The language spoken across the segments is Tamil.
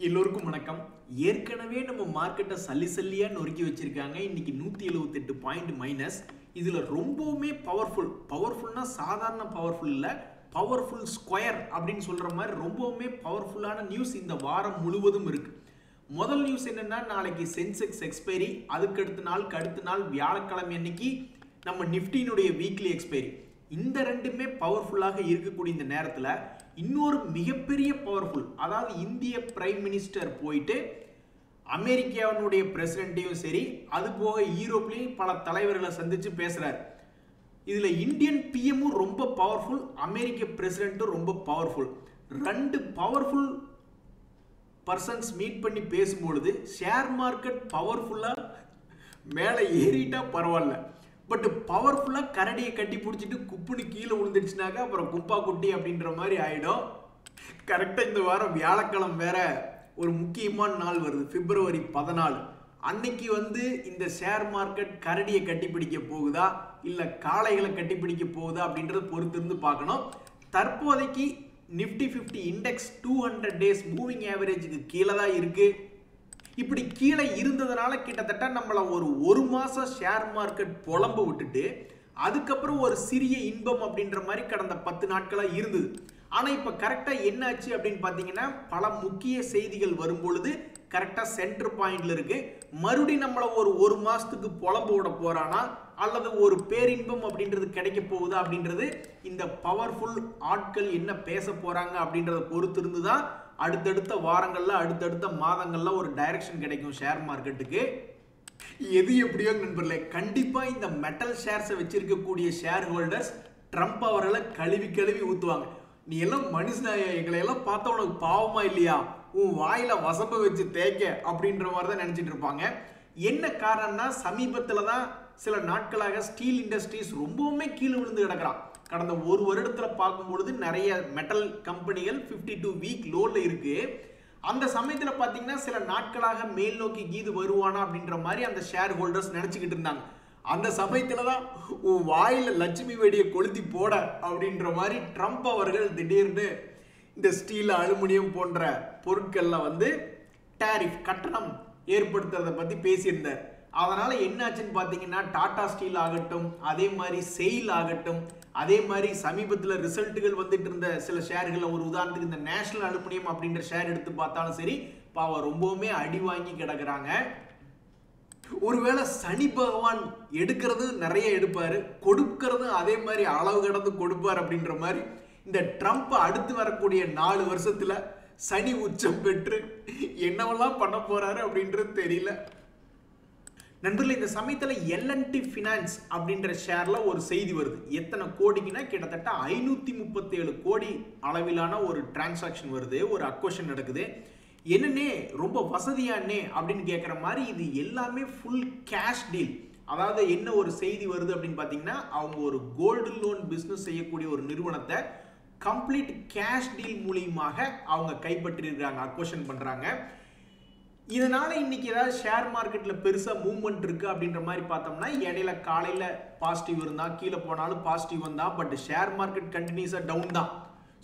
எல்லோருக்கும் வணக்கம். ஏற்கனவே நம்ம மார்க்கெட்டை சல்லியா நொறுக்கி வச்சிருக்காங்க. இன்னைக்கு 178 பாயிண்ட் மைனஸ். இதுல ரொம்பவுமே பவர்ஃபுல்னா சாதாரண பவர்ஃபுல் இல்ல, பவர்ஃபுல் ஸ்கொயர் அப்படின்னு சொல்ற மாதிரி ரொம்பவுமே பவர்ஃபுல்லான நியூஸ் இந்த வாரம் முழுவதும் இருக்கு. முதல் நியூஸ் என்னன்னா, நாளைக்கு சென்செக்ஸ் எக்ஸ்பைரி, அடுத்த நாள் வியாழக்கிழமை அன்னைக்கு நம்ம நிஃப்டியினுடைய வீக்லி எக்ஸ்பைரி. இந்த ரெண்டுமே பவர்ஃபுல்லாக இருக்கக்கூடிய இந்த நேரத்தில் இன்னொரு மிகப்பெரிய பவர்ஃபுல், அதாவது இந்திய பிரைம் மினிஸ்டர் போயிட்டு அமெரிக்காவினுடைய பிரசிடென்ட்டையும் சரி, அது போக யூரோப்லையும் பல தலைவர்களை சந்திச்சு பேசுறாரு. இதுல இந்தியன் பிஎம்மும் ரொம்ப பவர்ஃபுல், அமெரிக்க பிரசிடென்ட்டும் ரொம்ப பவர்ஃபுல். ரெண்டு பவர்ஃபுல் பர்சன்ஸ் மீட் பண்ணி பேசும்பொழுது ஷேர் மார்க்கெட் பவர்ஃபுல்லா மேலே ஏறிட்டா பரவாயில்ல, பட் பவர்ஃபுல்லா கரடியை கட்டி பிடிச்சிட்டு குப்புனு கீழே விழுந்துடுச்சுனாக்க அப்புறம் குப்பா குட்டி அப்படின்ற மாதிரி ஆயிடும். கரெக்டாக இந்த வாரம் வியாழக்கிழமை வேற ஒரு முக்கியமான நாள் வருது, பிப்ரவரி 14. அன்னைக்கு இந்த ஷேர் மார்க்கெட் கரடியை கட்டி பிடிக்க போகுதா இல்லை காளைகளை கட்டி பிடிக்க போகுதா அப்படின்றத பொறுத்து இருந்து பார்க்கணும். தற்போதைக்கு நிஃப்டி 50 இண்டெக்ஸ் 200 டேஸ் மூவிங் ஆவரேஜுக்கு கீழே தான் இருக்கு. இப்படி கீழே இருந்ததுனால கிட்டத்தட்ட நம்மளை ஒரு மாசம் ஷேர் மார்க்கெட் புலம்பு விட்டுட்டு அதுக்கப்புறம் ஒரு சிறிய இன்பம் அப்படின்ற மாதிரி கடந்த 10 நாட்களா இருந்தது. ஆனா இப்ப கரெக்டா என்னாச்சு அப்படின்னு பாத்தீங்கன்னா, பல முக்கிய செய்திகள் வரும் பொழுது கரெக்டா சென்டர் பாயிண்ட்ல இருக்கு. மறுபடியும் நம்மள ஒரு மாசத்துக்கு புலம்பு விட போறானா அல்லது ஒரு பேரின்பம் அப்படின்றது கிடைக்க போகுதா அப்படின்றது இந்த பவர்ஃபுல் ஆட்கள் என்ன பேச போறாங்க அப்படின்றத பொறுத்து இருந்துதான் அடுத்தடுத்த வாரங்கள்ல அடுத்தடுத்த மாதங்கள்ல ஒரு டைரக்ஷன் கிடைக்கும் ஷேர் மார்க்கெட்டுக்கு. எது எப்படியோ நண்பர்களே, கண்டிப்பா இந்த மெட்டல் ஷேர்ஸை வச்சிருக்கக்கூடிய ஷேர் ஹோல்டர்ஸ் ட்ரம்ப் அவர்களை கழுவி ஊத்துவாங்க. நீ எல்லாம் மனுஷனாயா, எங்களை எல்லாம் பார்த்தா உனக்கு பாவமா இல்லையா, உன் வாயில வசப்ப வச்சு தேய்க்க அப்படின்ற மாதிரி தான் நினைச்சிட்டு இருப்பாங்க. என்ன காரணம்னா, சமீபத்துல தான் சில நாட்களாக ஸ்டீல் இண்டஸ்ட்ரீஸ் ரொம்பவுமே கீழே விழுந்து கிடக்கிறான். கடந்த ஒரு வருடத்துல பார்க்கும்பொழுது நிறைய மெட்டல் கம்பெனிகள் 52 வீக் லோல இருக்கு. அந்த சமயத்துல பாத்தீங்கன்னா சில நாட்களாக மேல் நோக்கி கீது வருவானா அப்படின்ற மாதிரி அந்த ஷேர் ஹோல்டர்ஸ் நினைச்சுக்கிட்டு இருந்தாங்க. அந்த சமயத்துலதான் உன் வாயில லட்சுமி வெடியை கொளுத்தி போட அப்படின்ற மாதிரி ட்ரம்ப் அவர்கள் திடீர்னு இந்த ஸ்டீல் அலுமினியம் போன்ற பொருட்கள்ல டாரிஃப் கட்டணம் ஏற்படுத்துறதை பத்தி பேசியிருந்தார். அதனால என்னாச்சுன்னு பாத்தீங்கன்னா, டாடா ஸ்டீல் ஆகட்டும், அதே மாதிரி செயில் ஆகட்டும், அதே மாதிரி சமீபத்தில் ரிசல்ட்டுகள் வந்துட்டு இருந்த சில ஷேர்கள், ஒரு உதாரணத்துக்கு இந்த நேஷனல் அலுமினியம் அப்படின்ற ஷேர் எடுத்து பார்த்தாலும் சரி, பாவம் ரொம்பவுமே அடி வாங்கி கிடக்குறாங்க. ஒருவேளை சனி பகவான் எடுக்கிறது நிறைய எடுப்பாரு, கொடுக்கறது அதே மாதிரி அளவு கடந்து கொடுப்பார் அப்படின்ற மாதிரி இந்த ட்ரம்ப் அடுத்து வரக்கூடிய 4 வருஷத்துல சனி உச்சம் பெற்று என்னவெல்லாம் பண்ண போறாரு அப்படின்றது தெரியல. நண்பர்களே, இந்த சமயத்துல L&T Finance அப்படின்ற ஷேர்ல ஒரு செய்தி வருது. எத்தனை கோடிக்குன்னா கிட்டத்தட்ட 537 கோடி அளவிலான ஒரு டிரான்சாக்ஷன் வருது, ஒரு அக்வஷன் நடக்குது. என்னன்னே ரொம்ப வசதியானே அப்படின்னு கேட்குற மாதிரி இது எல்லாமே ஃபுல் கேஷ் டீல். அதாவது என்ன ஒரு செய்தி வருது அப்படின்னு பார்த்தீங்கன்னா, அவங்க ஒரு கோல்டு லோன் பிஸ்னஸ் செய்யக்கூடிய ஒரு நிறுவனத்தை கம்ப்ளீட் கேஷ் டீல் மூலியமாக அவங்க கைப்பற்றிருக்காங்க, அக்வஷன் பண்றாங்க. இதனால இன்னைக்கு ஏதாவது ஷேர் மார்க்கெட்ல பெருசா மூவ்மெண்ட் இருக்கு அப்படின்ற மாதிரி பார்த்தோம்னா, இடையில காலையில பாசிட்டிவ் இருந்தா, கீழே போனாலும் பாசிட்டிவ் வந்தா, பட் ஷேர் மார்க்கெட் கண்டினியூஸா டவுன் தான்.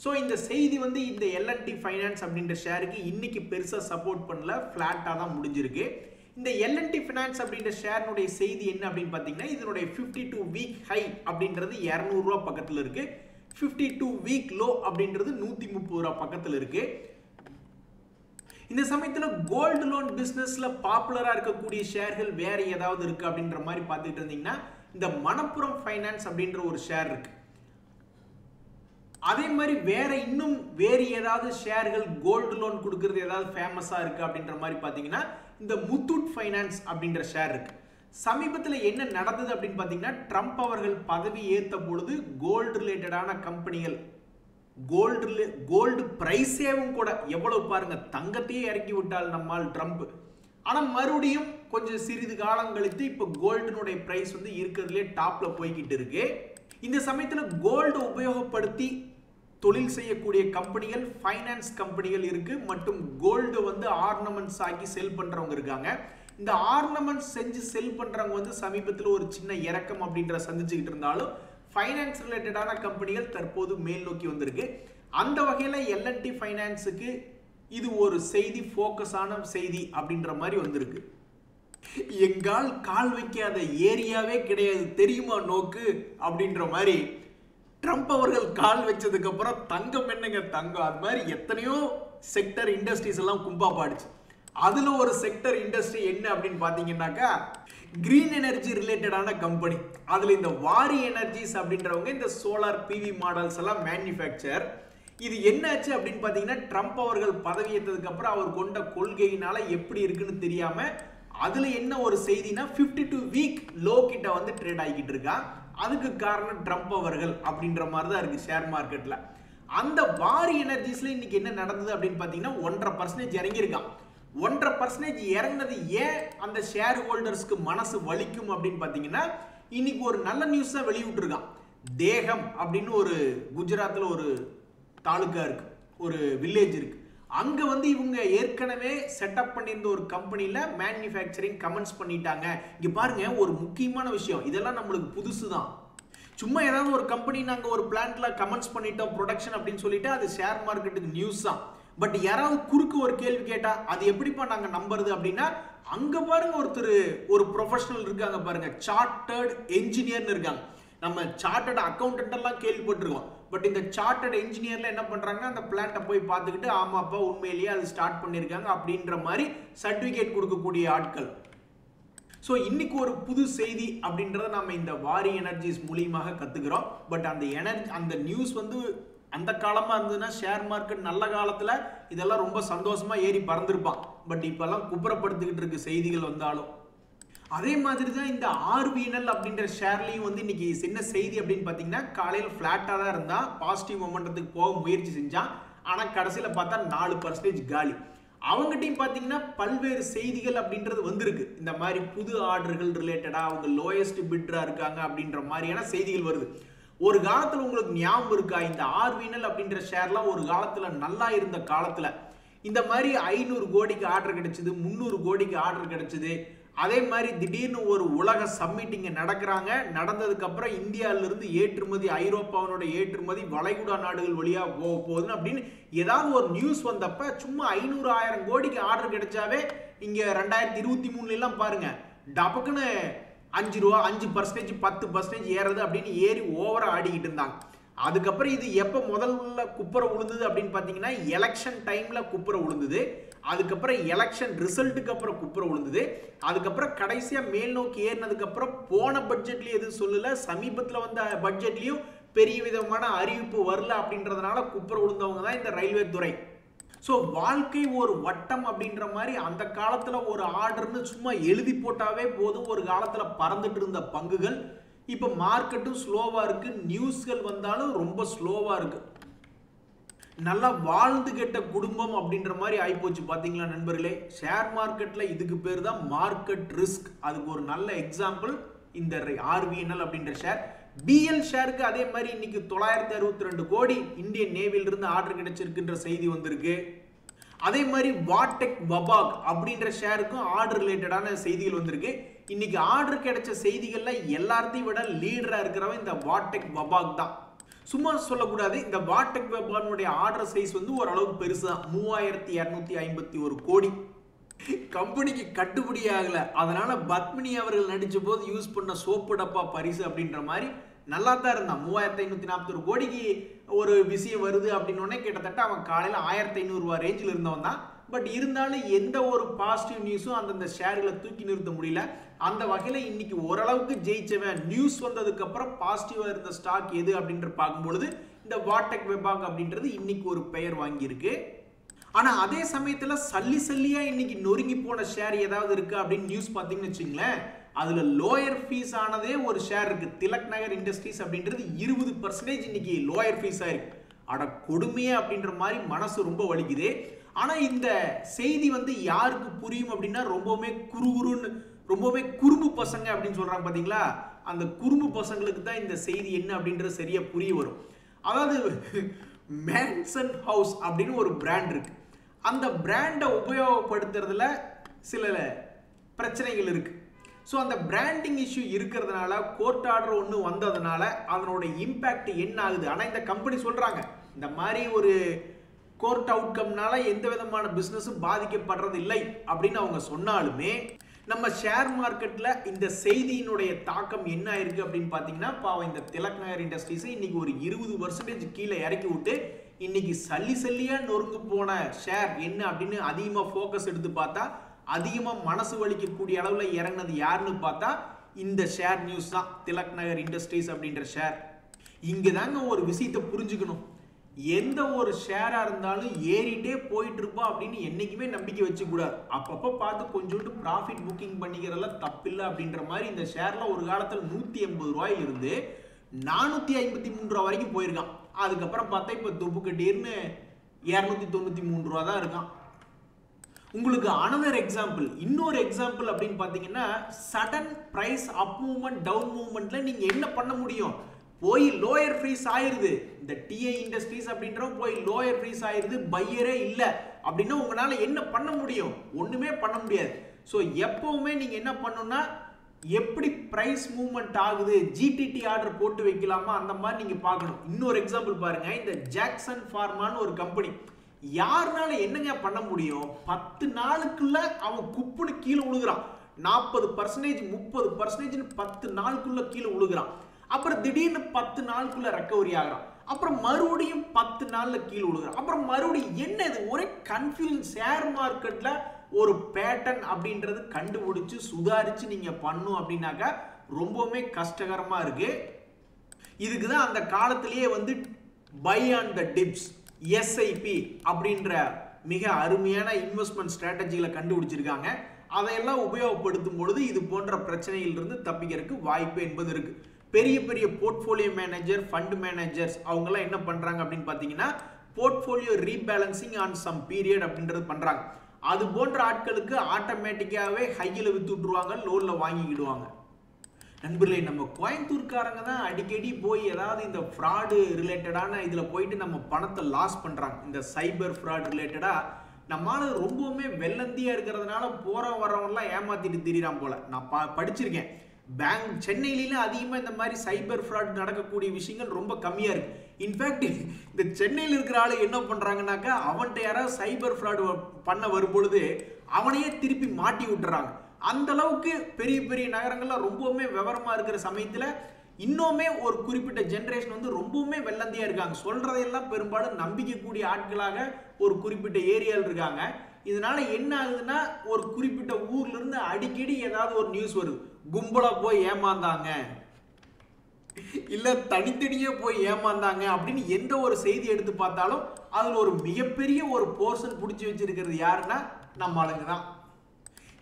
ஸோ இந்த செய்தி இந்த L&T Finance அப்படின்ற ஷேருக்கு இன்னைக்கு பெருசா சப்போர்ட் பண்ணல, பிளாட்டா தான் முடிஞ்சிருக்கு. இந்த L&T Finance அப்படின்ற ஷேருடைய செய்தி என்ன அப்படின்னு பார்த்தீங்கன்னா, இதனுடைய 52 வீக் ஹை அப்படின்றது 200 ரூபா பக்கத்துல இருக்கு, 52 வீக் லோ அப்படின்றது 130 ரூபா பக்கத்துல இருக்கு. இந்த சமயத்துல கோல்டு லோன் பிசினஸ்ல பாப்புலரா இருக்கக்கூடிய ஷேர்கள் வேற ஏதாவது இருக்கு அப்படின்ற மாதிரி பார்த்துட்டு இருந்தீங்கன்னா, இந்த மணப்புரம் ஃபைனான்ஸ் அப்படின்ற ஒரு ஷேர் இருக்கு. அதே மாதிரி வேற ஏதாவது ஷேர்கள் கோல்டு லோன் கொடுக்கறது ஏதாவது ஃபேமஸா இருக்கு அப்படின்ற மாதிரி பாத்தீங்கன்னா, இந்த முத்தூட் ஃபைனான்ஸ் அப்படின்ற ஷேர் இருக்கு. சமீபத்தில் என்ன நடந்தது அப்படின்னு பாத்தீங்கன்னா, ட்ரம்ப் அவர்கள் பதவி ஏற்ற பொழுது கோல்டு ரிலேட்டடான கம்பெனிகள், கோல்டு பிரைஸேவும் கூட எவ்வளவு பாருங்க, தங்கத்தையே இறக்கி விட்டால் நம்மால் ட்ரம்ப். ஆனா மறுபடியும் கொஞ்சம் சிறிது காலம் கழித்து இப்ப கோல்டுனுடைய பிரைஸ் இருக்கிறதுலே டாப்ல போய்கிட்டு இருக்கு. இந்த சமயத்துல கோல்டு உபயோகப்படுத்தி தொழில் செய்யக்கூடிய கம்பெனிகள், ஃபைனான்ஸ் கம்பெனிகள் இருக்கு, மற்றும் கோல்டு ஆர்னமெண்ட்ஸ் ஆக்கி செல் பண்றவங்க இருக்காங்க. இந்த ஆர்னமெண்ட்ஸ் செஞ்சு செல் பண்றவங்க சமீபத்தில் ஒரு சின்ன இறக்கம் அப்படின்ற சந்திச்சுக்கிட்டு இருந்தாலும் ஃபைனான்ஸ் ரிலேட்டடான கம்பெனிகள் தற்போது மேல் நோக்கி வந்திருக்கு. அந்த வகையில் L&T Financeக்கு இது ஒரு செய்தி ஃபோக்கஸான செய்தி அப்படின்ற மாதிரி வந்திருக்கு. எங்கால் கால் வைக்காத ஏரியாவே கிடையாது தெரியுமா நோக்கு அப்படின்ற மாதிரி ட்ரம்ப் அவர்கள் கால் வச்சதுக்கு அப்புறம் தங்கம் என்னங்க தங்கம், அது மாதிரி எத்தனையோ செக்டர் இண்டஸ்ட்ரீஸ் எல்லாம் கும்பா பாடுச்சு. அதுல ஒரு செக்டர் இண்டஸ்ட்ரி என்ன அப்படின்னு பாத்தீங்கன்னாக்கா கிரீன் எனர்ஜி ரிலேட்டடான கம்பெனி. அதுல இந்த வாரி எனர்ஜிஸ் அப்படின்றவங்க இந்த சோலார் பிவி மாடல்ஸ் எல்லாம் மேனுஃபேக்சர். இது என்னாச்சு அப்படின்னு பாத்தீங்கன்னா ட்ரம்ப் அவர்கள் பதவியேற்றதுக்கு அப்புறம் அவர் கொண்ட கொள்கையினால எப்படி இருக்குன்னு தெரியாம அதுல என்ன ஒரு செய்தினா 52 வீக் லோ கிட்ட வந்து ட்ரேட் ஆகிட்டு இருக்கா. அதுக்கு காரணம் ட்ரம்ப் அவர்கள் அப்படின்ற மாதிரி தான் இருக்கு ஷேர் மார்க்கெட்ல. அந்த வாரி எனர்ஜிஸ்ல இன்னைக்கு என்ன நடந்தது அப்படின்னு பாத்தீங்கன்னா 1.5% இறங்கியிருக்கான். 1.5% இறங்கினது ஏன் அந்த ஷேர் ஹோல்டர்ஸ்க்கு மனசு வலிக்கும் அப்படின்னு பாத்தீங்கன்னா இன்னைக்கு ஒரு நல்ல நியூஸ் தான் வெளியிட்டிருக்கான். தேகம் அப்படின்னு ஒரு குஜராத்ல ஒரு தாலுகா இருக்கு, ஒரு வில்லேஜ் இருக்கு. அங்க வந்து இவங்க ஏற்கனவே செட்டப் பண்ணியிருந்த ஒரு கம்பெனில மேனுஃபேக்சரிங் கமெண்ட்ஸ் பண்ணிட்டாங்க. இங்க பாருங்க ஒரு முக்கியமான விஷயம், இதெல்லாம் நம்மளுக்கு புதுசு தான். சும்மா ஏதாவது ஒரு கம்பெனி நாங்க ஒரு பிளான்ட்ல கமெண்ட்ஸ் பண்ணிட்டோம் ப்ரொடக்ஷன் அப்படின்னு சொல்லிட்டு அது ஷேர் மார்க்கெட்டுக்கு நியூஸ் தான். பட் யாராவது குறுக்கு ஒரு கேள்வி கேட்டா அது எப்படிப்பா நாங்க நம்புறது அப்படின்னா அங்க பாருங்க ஒருத்தர் ஒரு ப்ரொஃபஷனல் இருக்காங்க பாருங்க, சார்ட்டர்ட் என்ஜினியர்னு இருக்காங்க. நம்ம சார்ட்டர்ட் அக்கௌண்டன்ட் எல்லாம் கேள்விப்பட்டிருக்கோம். பட் இந்த சார்ட்டர்ட் என்ஜினியர்ல என்ன பண்றாங்க, அந்த பிளான்ட்டை போய் பார்த்துக்கிட்டு ஆமாப்பா உண்மையிலேயே அது ஸ்டார்ட் பண்ணியிருக்காங்க அப்படின்ற மாதிரி சர்டிபிகேட் கொடுக்கக்கூடிய ஆட்கள். ஸோ இன்னைக்கு ஒரு புது செய்தி அப்படின்றத நம்ம இந்த வாரி எனர்ஜிஸ் மூலியமாக கத்துக்கிறோம். பட் அந்த நியூஸ் வந்து அந்த காலமா இருந்ததுன்னா ஷேர் மார்க்கெட் நல்ல காலத்துல இதெல்லாம் ரொம்ப சந்தோஷமா ஏறி பறந்துருப்பான். பட் இப்பெல்லாம் குப்புறப்படுத்திக்கிட்டு இருக்கு செய்திகள் வந்தாலும். அதே மாதிரி தான் இந்த ஆர்விஎன்எல் அப்படின்ற ஷேர்லையும் வந்து இன்னைக்கு சின்ன செய்தி அப்படின்னு பார்த்தீங்கன்னா காலையில் ஃப்ளாட்டாக தான் இருந்தா, பாசிட்டிவ் மொமெண்டத்துக்கு போக முயற்சி செஞ்சான். ஆனால் கடைசியில் பார்த்தா 4% காலி. அவங்ககிட்டையும் பார்த்தீங்கன்னா பல்வேறு செய்திகள் அப்படின்றது வந்திருக்கு. இந்த மாதிரி புது ஆர்டர்கள் ரிலேட்டடாக அவங்க லோயஸ்ட் பிட்ரா இருக்காங்க அப்படின்ற மாதிரியான செய்திகள் வருது. ஒரு காலத்தில் உங்களுக்கு ஞாபகம் இருக்கா, இந்த ஆர்விஎன்எல் அப்படின்ற ஷேர்லாம் ஒரு காலத்தில் நல்லா இருந்த காலத்தில் இந்த மாதிரி 500 கோடிக்கு ஆர்டர் கிடைச்சது, 300 கோடிக்கு ஆர்டர் கிடைச்சது. அதே மாதிரி திடீர்னு ஒரு உலக சம்மிட் இங்க நடக்கிறாங்க. நடந்ததுக்கு அப்புறம் இந்தியாவிலிருந்து ஏற்றுமதி, ஐரோப்பாவோட ஏற்றுமதி வளைகுடா நாடுகள் வழியா போக போகுதுன்னு அப்படின்னு ஏதாவது ஒரு நியூஸ் வந்தப்ப சும்மா 500-1000 கோடிக்கு ஆர்டர் கிடைச்சாவே இங்க 2023 எல்லாம் பாருங்க டபக்குன்னு 5 ரூபா 5%, 10% ஏறது அப்படின்னு ஏறி ஓவரா ஆடிக்கிட்டு இருந்தாங்க. அதுக்கப்புறம் இது எப்ப முதல்ல குப்புற விழுந்தது அப்படின்னு பாத்தீங்கன்னா எலெக்ஷன் டைம்ல குப்புற விழுந்தது. அதுக்கப்புறம் எலெக்ஷன் ரிசல்ட்டுக்கு அப்புறம் குப்புற விழுந்தது. அதுக்கப்புறம் கடைசியா மேல் நோக்கி ஏறினதுக்கு அப்புறம் போன பட்ஜெட்லயும் எதுவும் சொல்லல, சமீபத்தில் வந்த பட்ஜெட்லயும் பெரிய விதமான அறிவிப்பு வரல அப்படின்றதுனால குப்புற விழுந்தவங்க தான் இந்த ரயில்வே துறை. ஸோ வாழ்க்கை ஒரு வட்டம் அப்படின்ற மாதிரி அந்த காலத்துல ஒரு ஆர்டர்னு சும்மா எழுதி போட்டாவே போதும் ஒரு காலத்துல பறந்துட்டு இருந்த பங்குகள் இப்ப மார்க்கெட்டும் ஸ்லோவா இருக்கு, நியூஸ்கள் வந்தாலும் ரொம்ப ஸ்லோவா இருக்கு. நல்லா வாழ்ந்து கெட்ட குடும்பம் அப்படின்ற மாதிரி ஆயிப்போச்சு பாத்தீங்களா நண்பர்களே. ஷேர் மார்க்கெட்ல இதுக்கு பேர் தான் மார்க்கெட் ரிஸ்க். அதுக்கு ஒரு நல்ல எக்ஸாம்பிள் இந்த ஆர்விஎன்எல் அப்படின்ற ஷேர். பிஎல் ஷேருக்கு அதே மாதிரி இன்னைக்கு 962 கோடி இந்தியன் நேவில இருந்து ஆர்டர் கிடைச்சிருக்குன்ற செய்தி வந்திருக்கு. அதே மாதிரி வாட்டெக் வபாக் அப்படின்ற ஷேருக்கும் ஆர்டர் ரிலேட்டடான செய்திகள் வந்திருக்கு. இன்னைக்கு ஆர்டர் கிடைச்ச செய்திகள்ல எல்லாத்தையும் விட லீடரா இருக்கிறவன் இந்த வாட்டெக் வபாக் தான். சும்மா சொல்லக்கூடாது, இந்த வாட்டெக் வெபானுடைய ஆர்டர் சைஸ் வந்து ஓரளவுக்கு பெருசு தான், 3251 கோடி. கம்பெனிக்கு கட்டுப்படி ஆகல, அதனால பத்மினி அவர்கள் நடிச்ச போது யூஸ் பண்ண சோப்பு டப்பா பரிசு அப்படின்ற மாதிரி நல்லா தான் இருந்தான். 3541 கோடிக்கு ஒரு விஷயம் வருது அப்படின்னு கிட்டத்தட்ட அவன் காலையில் 1500 ரூபாய் ரேஞ்சில் இருந்தவன் தான். பட் இருந்தாலும் எந்த ஒரு பாசிட்டிவ் நியூஸும் அந்தந்த ஷேர்களை தூக்கி நிறுத்த முடியல. அந்த வகையில் இன்னைக்கு ஓரளவுக்கு ஜெயிச்சவன் நியூஸ் வந்ததுக்கு அப்புறம் பாசிட்டிவா இருந்த ஸ்டாக் எது அப்படின்ற பார்க்கும்பொழுது இந்த வாட்டெக் வெபாக் அப்படின்றது இன்னைக்கு ஒரு பெயர் வாங்கியிருக்கு. ஆனா அதே சமயத்துல சல்லியா இன்னைக்கு நொறுங்கி போன ஷேர் ஏதாவது இருக்கு அப்படின்னு நியூஸ் பார்த்தீங்கன்னு வச்சுங்களேன், அதுல லோயர் ஃபீஸ் ஆனதே ஒரு ஷேர் இருக்கு, திலக் நகர் இண்டஸ்ட்ரீஸ் அப்படின்றது 20% இன்னைக்கு லோயர் ஃபீஸ் ஆயிருக்கு. அட கொடுமையே அப்படின்ற மாதிரி மனசு ரொம்ப வலிக்குது. ஆனா இந்த செய்தி வந்து யாருக்கு புரியும் அப்படின்னா ரொம்பவே குறும்பு பசங்க அப்படின்னு சொல்றாங்க பாத்தீங்களா, அந்த குறும்பு பசங்களுக்கு தான் இந்த செய்தி என்ன அப்படின்றது சரியா புரிய வரும். அதாவது மேன்சன் ஹவுஸ் அப்படின்னு ஒரு பிராண்ட் இருக்கு. அந்த பிராண்டை உபயோகப்படுத்துறதுல சில பிரச்சனைகள் இருக்கு. ஸோ அந்த பிராண்டிங் இஷ்யூ இருக்கிறதுனால கோர்ட் ஆர்டர் ஒன்று வந்ததுனால அதனோட இம்பேக்ட் என்ன ஆகுது. ஆனால் இந்த கம்பெனி சொல்றாங்க இந்த மாதிரி ஒரு கோர்ட் அவுட்கம்னால எந்த விதமான பிசினஸும் பாதிக்கப்படுறது இல்லை அப்படின்னு அவங்க சொன்னாலுமே நம்ம ஷேர் மார்க்கெட்ல இந்த செய்தியினுடைய தாக்கம் என்ன இருக்கு அப்படின்னு பாத்தீங்கன்னா பாவம் இந்த திலக் நகர் இண்டஸ்ட்ரீஸ் இன்னைக்கு ஒரு 20% கீழே இறக்கி விட்டு இன்னைக்கு சல்லியா நொறுங்கு போன ஷேர் என்ன அப்படின்னு அதிகமா ஃபோக்கஸ் எடுத்து பார்த்தா அதிகமா மனசு வலிக்கக்கூடிய அளவுல இறங்கினது யாருன்னு பார்த்தா இந்த ஷேர் நியூஸ் தான், திலக் நகர் இண்டஸ்ட்ரீஸ் அப்படின்ற ஷேர். இங்க தாங்க ஒரு விஷயத்தை புரிஞ்சுக்கணும். எந்த ஒரு ஷேரா இருந்தாலும் ஏறிட்டே போயிட்டு இருப்போம் அப்படின்னு என்னைக்குமே நம்பிக்கை வச்சுக்கூடாது. அப்பப்போ பார்த்து கொஞ்சோண்டு ப்ராஃபிட் புக்கிங் பண்ணிக்கிறதுல தப்பில்லை அப்படின்ற மாதிரி இந்த ஷேர்ல ஒரு காலத்தில் 180 ரூபாயில இருந்து 453 ரூபா வரைக்கும் போயிருக்கான். அதுக்கப்புறம் பார்த்தா இப்போ துப்பு கட்டின்னு 293 ரூபா தான் இருக்கான். உங்களுக்கு அனதர் எக்ஸாம்பிள், இன்னொரு எக்ஸாம்பிள் அப்படின்னு பார்த்தீங்கன்னா சடன் பிரைஸ் அப் மூவ்மெண்ட் டவுன் மூவ்மெண்ட்ல நீங்க என்ன பண்ண முடியும்? போய் லோயர் ஃப்ரீஸ் ஆயிருது, இந்த டிஐ இண்டஸ்ட்ரீஸ் அப்படின்ற போய் லோயர் ஃப்ரீஸ் ஆயிருது, பையரே இல்லை அப்படின்னா உங்களால என்ன பண்ண முடியும்? ஒண்ணுமே பண்ண முடியாது. ஸோ எப்பவுமே நீங்க என்ன பண்ணணும்னா எப்படி பிரைஸ் மூவ்மெண்ட் ஆகுது, ஜிடிடி ஆர்டர் போட்டு வைக்கலாமா அந்த மாதிரி நீங்க பார்க்கணும். இன்னொரு எக்ஸாம்பிள் பாருங்க, இந்த ஜாக்சன் ஃபார்மான்னு ஒரு கம்பெனி, யாருனால என்னங்க பண்ண முடியும்? 10 நாளுக்குள்ள அவன் குப்புன்னு கீழே விழுகிறான். 40% 30% 10 நாளுக்குள்ள கீழே விழுகிறான். அப்புறம் திடீர்னு 10 நாளுக்குள்ள ரெக்கவரி ஆகிறான். அப்புறம் மறுபடியும் 10 நாள்ல கீழே விழுகிறான். அப்புறம் மறுபடியும் என்ன இது ஒரே கன்ஃபியூஷன். ஷேர் மார்க்கெட்ல ஒரு பேட்டர்ன் அப்படின்றது கண்டுபிடிச்சு சுதாரிச்சு நீங்க பண்ணும் அப்படின்னாக்கா ரொம்பவுமே கஷ்டகரமா இருக்கு. இதுக்கு தான் அந்த காலத்திலேயே வந்து buy on the dips SIP அப்படின்ற மிக அருமையான இன்வெஸ்ட்மெண்ட் ஸ்ட்ராட்டஜிகளை கண்டுபிடிச்சிருக்காங்க. அதையெல்லாம் உபயோகப்படுத்தும் பொழுது இது போன்ற பிரச்சனையிலிருந்து தப்பிக்கிறதுக்கு வாய்ப்பு என்பது இருக்கு. பெரிய பெரிய போர்ட்ஃபோலியோ மேனேஜர், ஃபண்ட் மேனேஜர்ஸ் அவங்கெல்லாம் என்ன பண்றாங்க அப்படின்னு பார்த்தீங்கன்னா portfolio rebalancing on some period அப்படின்றது பண்றாங்க. அது போன்ற ஆட்களுக்கு ஆட்டோமேட்டிக்காவே ஹையில் வித்து விட்டுருவாங்க, லோன்ல வாங்கிக்கிடுவாங்க. நண்பர்களே, நம்ம கோயம்புத்தூர்காரங்க தான் அடிக்கடி போய் ஏதாவது இந்த ஃப்ராடு ரிலேட்டடான இதுல போயிட்டு நம்ம பணத்தை லாஸ் பண்றாங்க. இந்த சைபர் ஃப்ராட் ரிலேட்டடா நம்மளால ரொம்பவுமே வெள்ளந்தியா இருக்கிறதுனால போற வரவங்கலாம் ஏமாத்திட்டு திரிறான் போல. நான் படிச்சிருக்கேன். பேங்க் சென்னையில அதிகமா இந்த மாதிரி சைபர் ஃப்ராட் நடக்கக்கூடிய விஷயங்கள் ரொம்ப கம்மியா இருக்கு. இன்ஃபேக்ட் இந்த சென்னையில் இருக்கிற ஆளு என்ன பண்றாங்கன்னாக்கா அவன்கிட்ட யாராவது சைபர் ஃப்ராட் பண்ண வரும்பொழுது அவனையே திருப்பி மாட்டி விட்டுறாங்க. அந்த அளவுக்கு பெரிய பெரிய நகரங்கள்ல ரொம்பவுமே விவரமா இருக்கிற சமயத்துல இன்னுமே ஒரு குறிப்பிட்ட ஜெனரேஷன் வந்து ரொம்பவுமே வெள்ளந்தியா இருக்காங்க. சொல்றதையெல்லாம் பெரும்பாலும் நம்பிக்கக்கூடிய ஆட்களாக ஒரு குறிப்பிட்ட ஏரியாவில் இருக்காங்க. இதனால என்ன ஆகுதுன்னா ஒரு குறிப்பிட்ட ஊர்ல இருந்து அடிக்கடி ஏதாவது ஒரு நியூஸ் வருது, கும்பலா போய் ஏமாந்தாங்க இல்ல தனித்தனியே போய் ஏமாந்தாங்க அப்படின்னு எந்த ஒரு செய்தி எடுத்து பார்த்தாலும் அதுல ஒரு மிகப்பெரிய ஒரு போர்ஷன் பிடிச்சி வச்சிருக்கிறது யாருன்னா நம்ம ஆளுங்க தான்.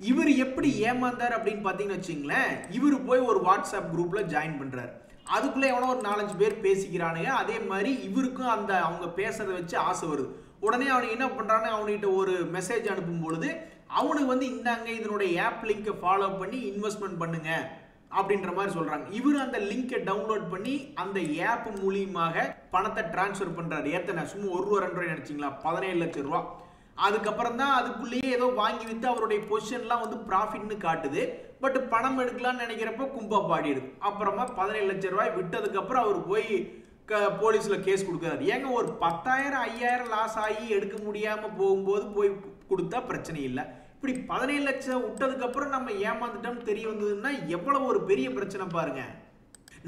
இவர் எப்படி ஏமாந்தார் அப்படின்னு பார்த்தீங்கன்னு வச்சுங்களேன், இவர் போய் ஒரு வாட்ஸ்அப் குரூப்ல ஜாயின் பண்றாரு. அதுக்குள்ள எவனோ ஒரு 4-5 பேர் பேசிக்கிறானுங்க. அதே மாதிரி இவருக்கும் அந்த அவங்க பேசுறதை வச்சு ஆசை வருது. உடனே அவனுக்கு என்ன பண்றான்னு அவன்கிட்ட ஒரு மெசேஜ் அனுப்பும் பொழுது அவனுக்கு வந்து இந்தாங்க இதனுடைய ஆப் லிங்கை ஃபாலோ பண்ணி இன்வெஸ்ட்மெண்ட் பண்ணுங்க அப்படின்ற மாதிரி சொல்றாங்க. இவர் அந்த லிங்கை டவுன்லோட் பண்ணி அந்த ஆப் மூலியமாக பணத்தை டிரான்ஸ்ஃபர் பண்றாரு. எத்தனை சும்மா 1 ரூபா 2 ரூபாய் நினைச்சிங்களா? 17 லட்சம் ரூபாய். அதுக்கப்புறம் தான் அதுக்குள்ளேயே ஏதோ வாங்கி வித்து அவருடைய பொசிஷன்லாம் வந்து ப்ராஃபிட்னு காட்டுது. பட் பணம் எடுக்கலாம்னு நினைக்கிறப்ப கும்பா பாடிடுது. அப்புறமா 17 லட்சம் ரூபாய் விட்டதுக்கு அப்புறம் அவர் போய் போலீஸ்ல கேஸ் கொடுக்குறாரு. ஏங்க ஒரு 10,000 5,000 லாஸ் ஆகி எடுக்க முடியாம போகும்போது போய் கொடுத்தா பிரச்சனை இல்லை. இப்படி 17 லட்சம் விட்டதுக்கு அப்புறம் நம்ம ஏமாந்துட்டோம்னு தெரிய வந்ததுன்னா எவ்வளவு ஒரு பெரிய பிரச்சனை பாருங்க.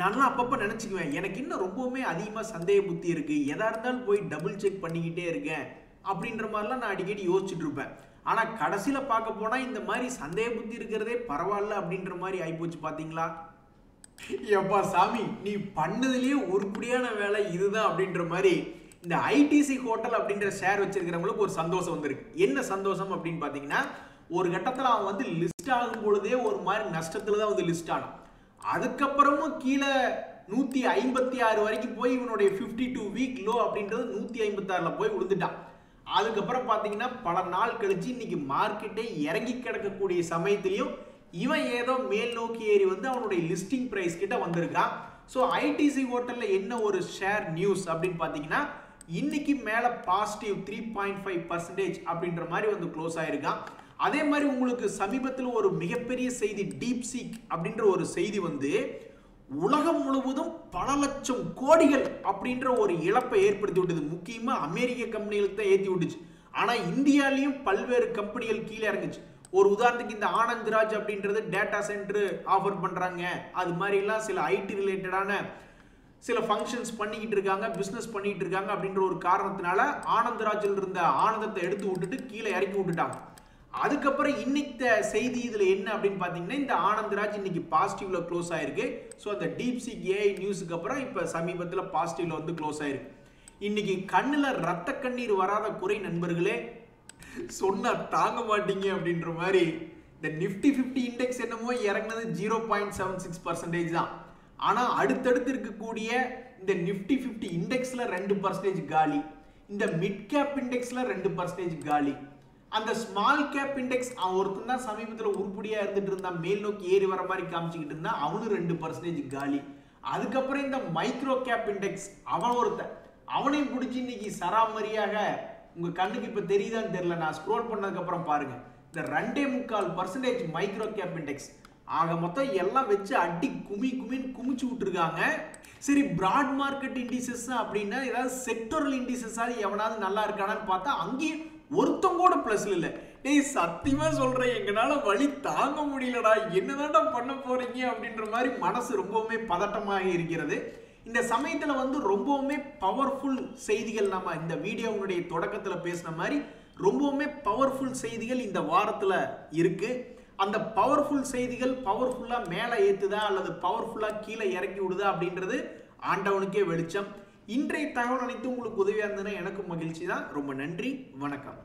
நான்லாம் அப்பப்ப நினைச்சுக்குவேன், எனக்கு இன்னும் ரொம்பவுமே அதிகமா சந்தேக புத்தி இருக்கு, எதா இருந்தாலும் போய் டபுள் செக் பண்ணிக்கிட்டே இருக்கேன் அப்படின்ற மாதிரிலாம் நான் அடிக்கடி யோசிச்சுட்டு இருப்பேன். ஆனா கடைசியில பார்க்க போனா இந்த மாதிரி சந்தேக புத்தி இருக்கிறதே பரவாயில்ல அப்படின்ற மாதிரி ஆயிப்போச்சு. பாத்தீங்களா? எப்பா சாமி, நீ பண்ணதுலயே உருப்படியான வேலை இதுதான் அப்படின்ற மாதிரி இந்த ஐடிசி ஹோட்டல் அப்படின்ற ஷேர் வச்சிருக்கிறவங்களுக்கு ஒரு சந்தோஷம் வந்திருக்கு. என்ன சந்தோஷம் அப்படின்னு பாத்தீங்கன்னா, ஒரு கட்டத்துல அவன் வந்து லிஸ்ட் ஆகும் பொழுதே ஒரு மாதிரி நஷ்டத்துல தான் வந்து லிஸ்ட் ஆனான். அதுக்கப்புறமும் கீழே 156 வரைக்கும் போய் இவனுடைய 52 வீக் லோ அப்படின்றது 156ல போய் விழுந்துட்டான். அதுக்கப்புறம் பாத்தீங்கன்னா பல நாள் கழிச்சு இன்னைக்கு மார்க்கெட்டே இறங்கி கிடக்கக்கூடிய சமயத்திலையும் இவன் ஏதோ மேல் நோக்கி ஏறி வந்து அவனுடைய லிஸ்டிங் பிரைஸ் கிட்ட வந்திருக்கான். ஸோ ஐடிசி ஹோட்டல்ல என்ன ஒரு ஷேர் நியூஸ் அப்படின்னு பாத்தீங்கன்னா, இன்னைக்கு மேல பாசிட்டிவ் 3.5% அப்படின்ற மாதிரி வந்து க்ளோஸ் ஆயிருக்கான். அதே மாதிரி உங்களுக்கு சமீபத்தில் ஒரு மிகப்பெரிய செய்தி, டீப் சீக் அப்படின்ற ஒரு செய்தி வந்து உலகம் முழுவதும் பல லட்சம் கோடிகள் அப்படின்ற ஒரு இழப்பை ஏற்படுத்தி விட்டது. முக்கியமா அமெரிக்க கம்பெனிகளுக்கு தான் ஏற்றி விட்டுச்சு. ஆனா இந்தியாலையும் பல்வேறு கம்பெனிகள் கீழே இறங்குச்சு. ஒரு உதாரணத்துக்கு இந்த ஆனந்த் ராஜ் அப்படின்றது டேட்டா சென்டர் ஆஃபர் பண்றாங்க, அது மாதிரி எல்லாம் சில ஐடி ரிலேட்டடான சில ஃபங்க்ஷன்ஸ் பண்ணிக்கிட்டு இருக்காங்க, பிசினஸ் பண்ணிட்டு இருக்காங்க அப்படின்ற ஒரு காரணத்தினால ஆனந்த் ராஜில் இருந்த ஆனந்தத்தை எடுத்து விட்டுட்டு கீழே இறக்கி விட்டுட்டாங்க. அதுக்கப்புறம் இன்னைக்கு செய்தி இதுல என்ன அப்படின்னு பாத்தீங்கன்னா, இந்த ஆனந்த்ராஜ் இன்னைக்கு பாசிட்டிவ்ல க்ளோஸ் ஆயிருக்கு. ஸோ அந்த டீப்சீக் ஏஐ நியூஸுக்கு அப்புறம் இப்ப சமீபத்துல பாசிட்டிவ்ல வந்து க்ளோஸ் ஆயிருக்கு. இன்னைக்கு கண்ணுல ரத்த கண்ணீர் வராத குறை நண்பர்களே, சொன்னா தாங்க மாட்டீங்க அப்படின்ற மாதிரி இந்த நிஃப்டி 50 இண்டெக்ஸ் என்னமோ இறங்கினது 0.76% தான். ஆனா அடுத்தடுத்து இருக்கக்கூடிய இந்த நிஃப்டி 50 இண்டெக்ஸ்ல 2% காலி, இந்த மிட் கேப் இண்டெக்ஸ்ல 2% காலி, அந்த ஸ்மால் கேப் இண்டெக்ஸ் ஒருத்தன் தான் சமீபத்தில் உருப்படியா இருந்துட்டு இருந்தான், மேல் நோக்கி ஏறி வர மாதிரி காமிச்சுக்கிட்டு இருந்தான், அவனு 2% காலி. அதுக்கப்புறம் இந்த மைக்ரோ கேப் இண்டெக்ஸ் அவன் ஒருத்தன், அவனையும் பிடிச்சி இன்னைக்கு சராமரியாக உங்க கண்ணுக்கு இப்ப தெரியுதான்னு தெரியல, நான் ஸ்க்ரோல் பண்ணதுக்கு அப்புறம் பாருங்க, இந்த 2.25% மைக்ரோ கேப் இண்டெக்ஸ். ஆக மொத்தம் எல்லாம் வச்சு அடி குமின்னு குமிச்சு விட்டுருக்காங்க. சரி, பிராட் மார்க்கெட் இண்டிசஸ் அப்படின்னா ஏதாவது செக்டோரல் இண்டிசஸ் எவனாவது நல்லா இருக்கானான்னு பார்த்தா அங்கேயும் ஒருத்தம் கூட பிளஸ்ல இல்ல. டேய் சத்தியமா சொல்றேன், எங்கனால வழி தாங்க முடியலடா, என்னதான்டா பண்ண போறீங்க அப்படின்ற மாதிரி மனசு ரொம்பவுமே பதட்டமாக இருக்கிறது. இந்த சமயத்துல வந்து ரொம்பவுமே பவர்ஃபுல் செய்திகள், நம்ம இந்த வீடியோவுடைய தொடக்கத்துல பேசின மாதிரி ரொம்பவுமே பவர்ஃபுல் செய்திகள் இந்த வாரத்துல இருக்கு. அந்த பவர்ஃபுல் செய்திகள் பவர்ஃபுல்லா மேல ஏத்துதா அல்லது பவர்ஃபுல்லா கீழே இறக்கி விடுதா அப்படின்றது ஆண்டவனுக்கே வெளிச்சம். இன்றைய தகவல் அனைத்து உங்களுக்கு உதவியா இருந்ததுன்னா எனக்கும் மகிழ்ச்சி தான். ரொம்ப நன்றி, வணக்கம்.